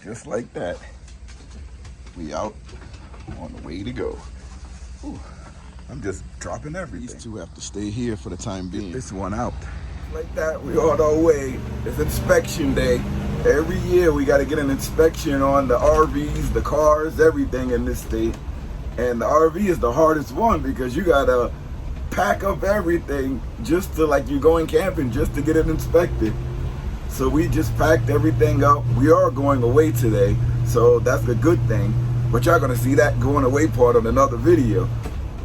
just like that, we out on the way to go. Ooh, I'm just dropping everything. These two have to stay here for the time being. Get this one out. Like that, we on our way. It's inspection day. Every year we got to get an inspection on the RVs, the cars, everything in this state. And the RV is the hardest one because you got to pack up everything just to, like, you're going camping just to get it inspected. So we just packed everything up. We are going away today, so that's a good thing. But y'all gonna see that going away part on another video.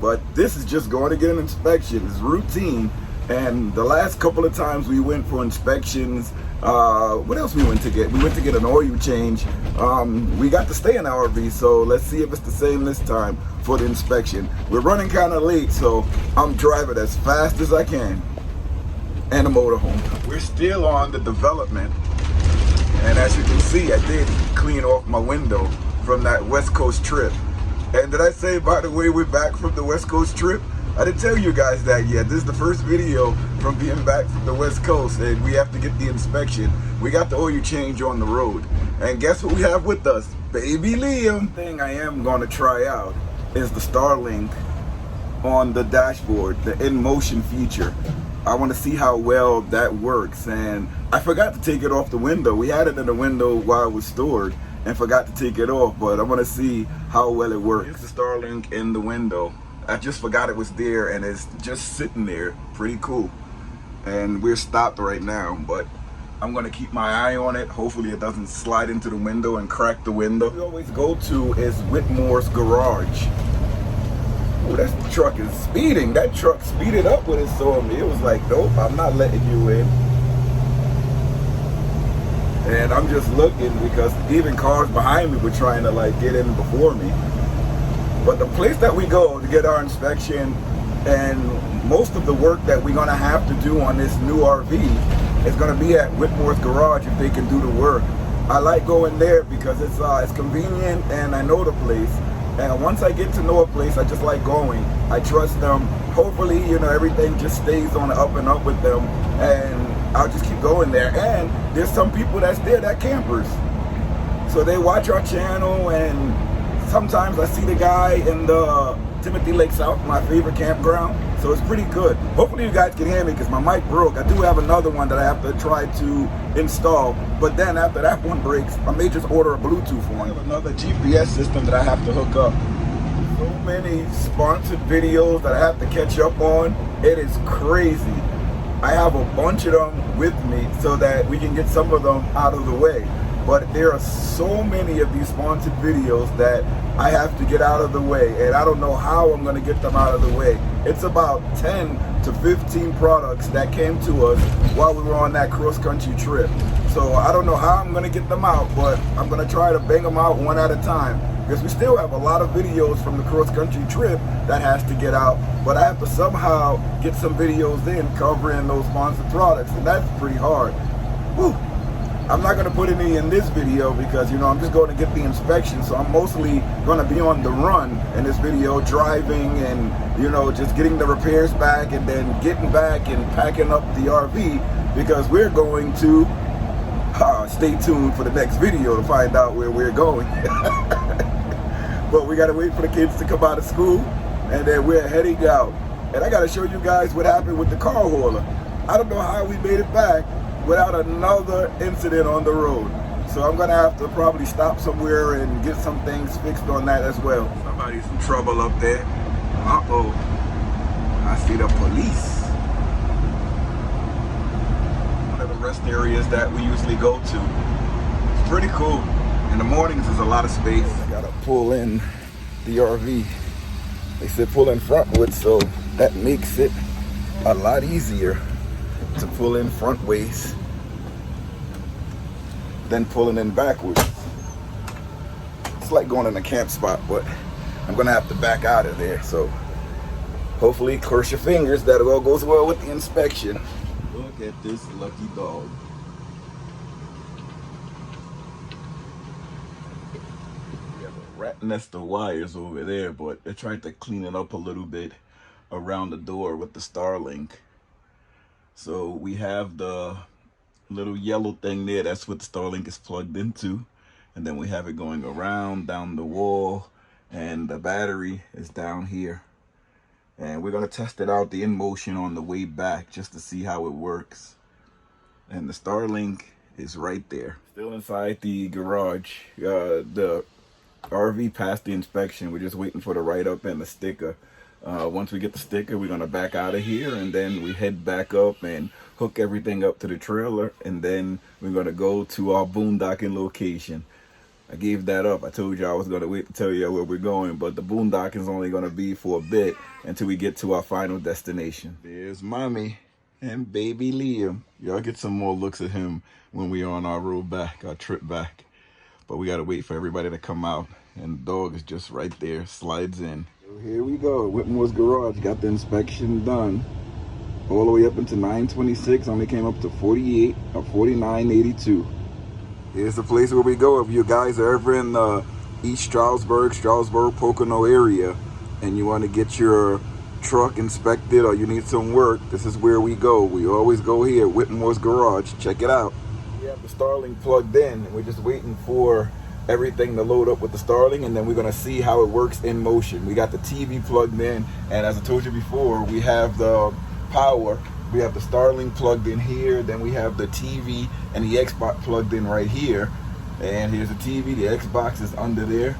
But this is just going to get an inspection. It's routine. And the last couple of times we went for inspections, what else we went to get? We went to get an oil change. We got to stay in our RV, so let's see if it's the same this time for the inspection. We're running kind of late, so I'm driving as fast as I can. And a motorhome. We're still on the development. And as you can see, I did clean off my window from that West Coast trip. And did I say, by the way, we're back from the West Coast trip? I didn't tell you guys that yet. This is the first video from being back from the West Coast, and we have to get the inspection. We got the oil change on the road. And guess what we have with us? Baby Liam. The thing I am going to try out is the Starlink on the dashboard, the in-motion feature. I want to see how well that works. And I forgot to take it off the window. We had it in the window while it was stored and forgot to take it off, but I want to see how well it works. Here's the Starlink in the window. I just forgot it was there, and it's just sitting there. Pretty cool. And we're stopped right now, but I'm gonna keep my eye on it. Hopefully it doesn't slide into the window and crack the window. We always go to is Whitmore's garage. Oh, that truck is speeding. That truck speeded up when it saw me. It was like, nope, I'm not letting you in. And I'm just looking because even cars behind me were trying to like get in before me. But the place that we go to get our inspection and most of the work that we're gonna have to do on this new RV is gonna be at Whitmore's garage if they can do the work. I like going there because it's convenient and I know the place. And once I get to know a place, I just like going. I trust them. Hopefully, you know, everything just stays on the up and up with them, and I'll just keep going there. And there's some people that's there that campers, so they watch our channel, and sometimes I see the guy in the Timothy Lake South, my favorite campground, so it's pretty good. Hopefully you guys can hear me because my mic broke. I do have another one that I have to try to install, but then after that one breaks, I may just order a Bluetooth one. I have another GPS system that I have to hook up. So many sponsored videos that I have to catch up on. It is crazy. I have a bunch of them with me so that we can get some of them out of the way. But there are so many of these sponsored videos that I have to get out of the way, and I don't know how I'm gonna get them out of the way. It's about 10 to 15 products that came to us while we were on that cross-country trip. So I don't know how I'm gonna get them out, but I'm gonna try to bang them out one at a time, because we still have a lot of videos from the cross-country trip that has to get out, but I have to somehow get some videos in covering those sponsored products, and that's pretty hard. Whew. I'm not going to put any in this video because, you know, I'm just going to get the inspection, so I'm mostly going to be on the run in this video, driving and, you know, just getting the repairs back and then getting back and packing up the RV, because we're going to stay tuned for the next video to find out where we're going. But we got to wait for the kids to come out of school, and then we're heading out. And I got to show you guys what happened with the car hauler. I don't know how we made it back without another incident on the road. So I'm gonna have to probably stop somewhere and get some things fixed on that as well. Somebody's in trouble up there. Uh-oh. I see the police. One of the rest areas that we usually go to. It's pretty cool. In the mornings there's a lot of space. I gotta pull in the RV. They said pull in frontwards, so that makes it a lot easier to pull in front ways than pulling in backwards. It's like going in a camp spot, but I'm gonna have to back out of there, so hopefully cross your fingers that it all goes well with the inspection. Look at this lucky dog. We have a rat nest of wires over there, but they're trying to clean it up a little bit around the door with the Starlink. So we have the little yellow thing there, that's what the Starlink is plugged into. and then we have it going around down the wall, and the battery is down here. And we're gonna test it out, the in motion, on the way back, just to see how it works. And the Starlink is right there. Still inside the garage. The RV passed the inspection. We're just waiting for the write-up and the sticker. Once we get the sticker, we're gonna back out of here, and then we head back up and hook everything up to the trailer, and then we're gonna go to our boondocking location. I gave that up. I told you I was going to wait to tell you where we're going, but the boondock is only going to be for a bit until we get to our final destination. There's mommy and baby Liam. Y'all get some more looks at him when we're on our road back, our trip back. But we got to wait for everybody to come out, and the dog is just right there, slides in. So here we go. Whitmore's garage got the inspection done all the way up into 926. Only came up to 48 or 49.82. Here's the place where we go. If you guys are ever in the East Stroudsburg, Pocono area, and you want to get your truck inspected or you need some work, this is where we go. We always go here, Whitmore's Garage. Check it out. We have the Starlink plugged in, and we're just waiting for everything to load up with the Starlink, and then we're going to see how it works in motion. We got the TV plugged in, and as I told you before, we have the power. We have the Starlink plugged in here, then we have the TV and the Xbox plugged in right here. And here's the TV, the Xbox is under there.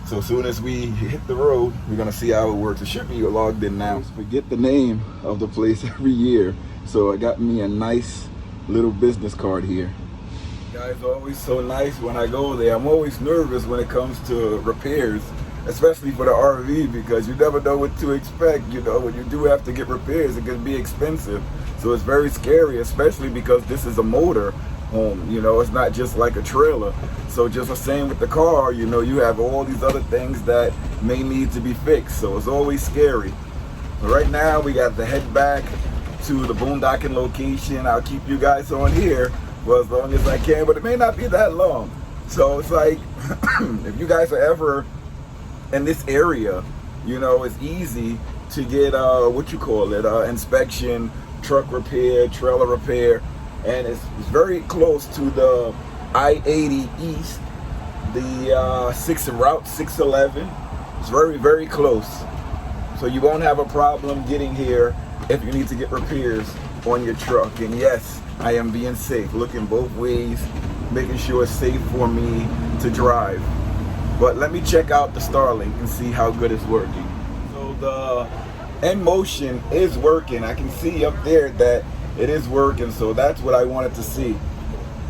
So as soon as we hit the road, we're gonna see how it works. It should be logged in now. Forget the name of the place every year. So I got me a nice little business card here. You guys are always so nice when I go there. I'm always nervous when it comes to repairs, especially for the RV, because you never know what to expect. You know, when you do have to get repairs, it can be expensive. So it's very scary, especially because this is a motor home. You know, it's not just like a trailer. So just the same with the car, you know, you have all these other things that may need to be fixed. So it's always scary. But right now, we got to head back to the boondocking location. I'll keep you guys on here for as long as I can, but it may not be that long. So it's like, if you guys are ever in this area, you know, it's easy to get inspection, truck repair, trailer repair, and it's very close to the I-80 East, the Route 611. It's very, very close. So you won't have a problem getting here if you need to get repairs on your truck. And yes, I am being safe, looking both ways, making sure it's safe for me to drive. But let me check out the Starlink and see how good it's working. So the in motion is working. I can see up there that it is working, so that's what I wanted to see.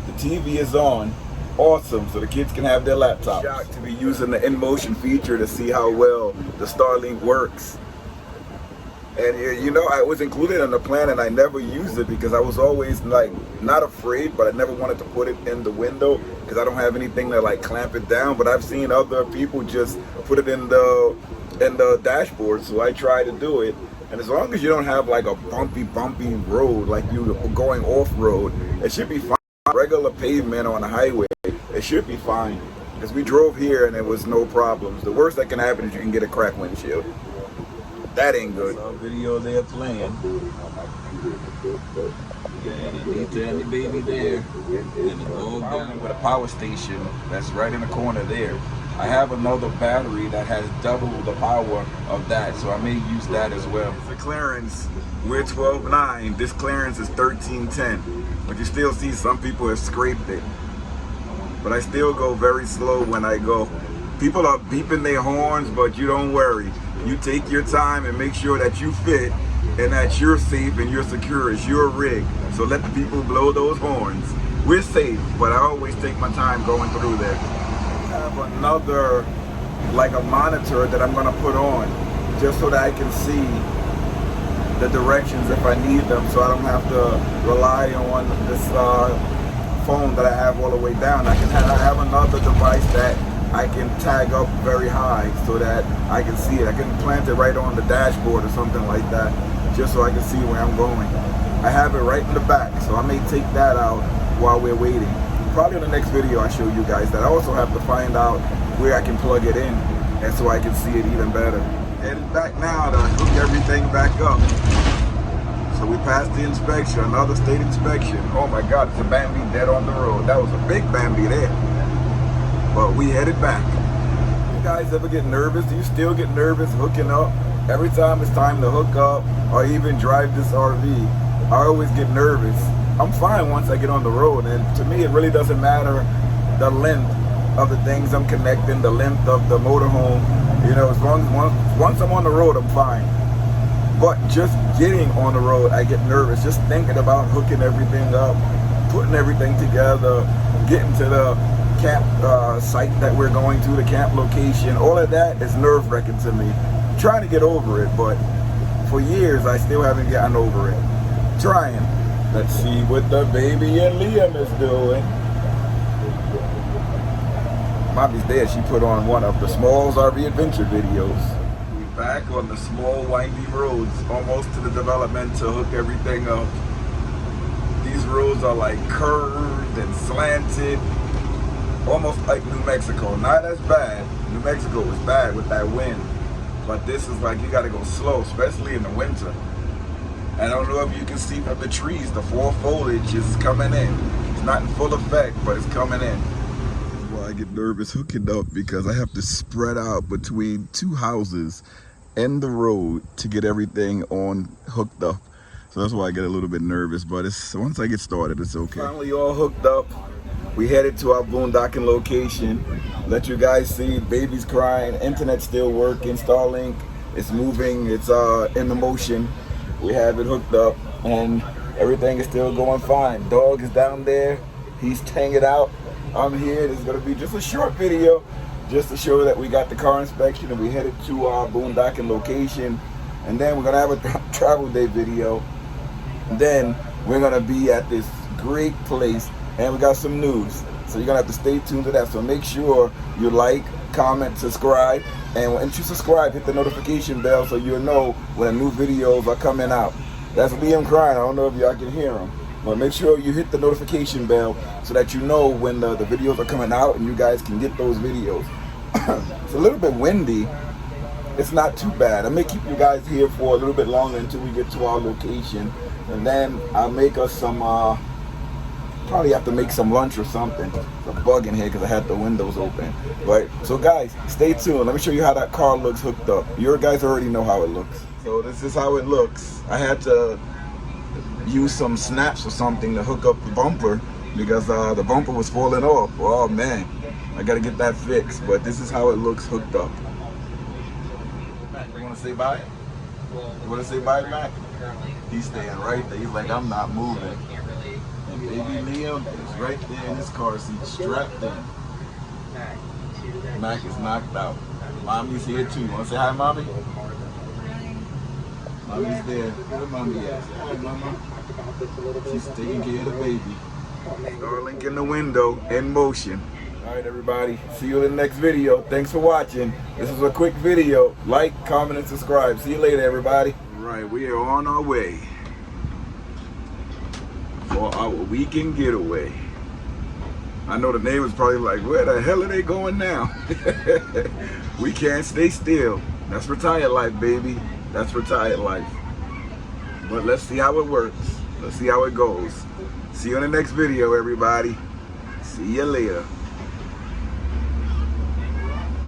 The TV is on. Awesome, so the kids can have their laptop. Shocked to be using the in motion feature to see how well the Starlink works. And you know, I was included in the plan and I never used it because I was always like not afraid, but I never wanted to put it in the window because I don't have anything to like clamp it down. But I've seen other people just put it in the dashboard, so I try to do it. And as long as you don't have like a bumpy road, like you going off road, it should be fine. Regular pavement on a highway, it should be fine. Because we drove here and there was no problems. The worst that can happen is you can get a cracked windshield. That ain't good. Video they're playing. And the baby there. And the dog down with a power station that's right in the corner there. I have another battery that has double the power of that, so I may use that as well. The clearance, we're 12.9. This clearance is 13.10. But you still see some people have scraped it. But I still go very slow when I go. People are beeping their horns, but you don't worry. You take your time and make sure that you fit and that you're safe and you're secure. It's your rig. So let the people blow those horns. We're safe, but I always take my time going through there. I have another, like a monitor that I'm gonna put on just so that I can see the directions if I need them, so I don't have to rely on this phone that I have all the way down. I have another device that I can tag up very high so that I can see it. I can plant it right on the dashboard or something like that, just so I can see where I'm going. I have it right in the back, so I may take that out while we're waiting. Probably in the next video I'll show you guys that. I also have to find out where I can plug it in, and so I can see it even better. Headed back now to hook everything back up. So we passed the inspection, another state inspection. Oh my God, it's a Bambi dead on the road. That was a big Bambi there. but we headed back. You guys ever get nervous? Do you still get nervous hooking up? Every time it's time to hook up or even drive this RV, I always get nervous. I'm fine once I get on the road, and to me it really doesn't matter the length of the things I'm connecting, the length of the motorhome. You know, as long as once I'm on the road, I'm fine. But just getting on the road, I get nervous. Just thinking about hooking everything up, putting everything together, getting to the camp site that we're going to, the camp location, all of that is nerve-wracking to me. I'm trying to get over it, but for years I still haven't gotten over it. Trying. Let's see what the baby and Liam is doing. Mommy's there. She put on one of the SmallsRV adventure videos. We're back on the small windy roads, almost to the development to hook everything up. These roads are like curved and slanted, almost like New Mexico. Not as bad. New Mexico was bad with that wind, but this is like you gotta go slow, especially in the winter. I don't know if you can see from the trees, the fall foliage is coming in. It's not in full effect, but it's coming in. I get nervous hooking up because I have to spread out between two houses and the road to get everything on hooked up. So that's why I get a little bit nervous, but once I get started, it's okay. Finally all hooked up. We headed to our boondocking location. Let you guys see, baby's crying, internet's still working, Starlink is moving, it's in the motion. We have it hooked up and everything is still going fine. Dog is down there, he's hanging out. I'm here. This is going to be just a short video just to show that we got the car inspection and we headed to our boondocking location, and then we're going to have a travel day video, and then we're going to be at this great place and we got some news, so you're going to have to stay tuned to that. So make sure you like, comment, subscribe, and once you subscribe, hit the notification bell so you'll know when new videos are coming out. That's Liam crying. I don't know if y'all can hear him. But make sure you hit the notification bell so that you know when the videos are coming out and you guys can get those videos. It's a little bit windy. It's not too bad. I may keep you guys here for a little bit longer until we get to our location. And then I'll make us some, probably have to make some lunch or something. There's a bug in here because I had the windows open. But so guys, stay tuned. Let me show you how that car looks hooked up. You guys already know how it looks. So this is how it looks. I had to use some snaps or something to hook up the bumper because the bumper was falling off. Oh man, I gotta get that fixed, but this is how it looks hooked up. You wanna say bye? You wanna say bye, Mac? He's staying right there. He's like, I'm not moving. And baby Liam is right there in his car seat, strapped in. Mac is knocked out. Mommy's here too. Wanna say hi, Mommy? Mommy's there. Where Mommy at? Hi, Mama. She's taking care of the baby. Starlink in the window, in motion. All right, everybody. See you in the next video. Thanks for watching. This is a quick video. Like, comment, and subscribe. See you later, everybody. All right, we are on our way for our weekend getaway. I know the neighbors probably like, where the hell are they going now? We can't stay still. That's retired life, baby. That's retired life. But let's see how it works. Let's see how it goes. See you in the next video, everybody. See you later.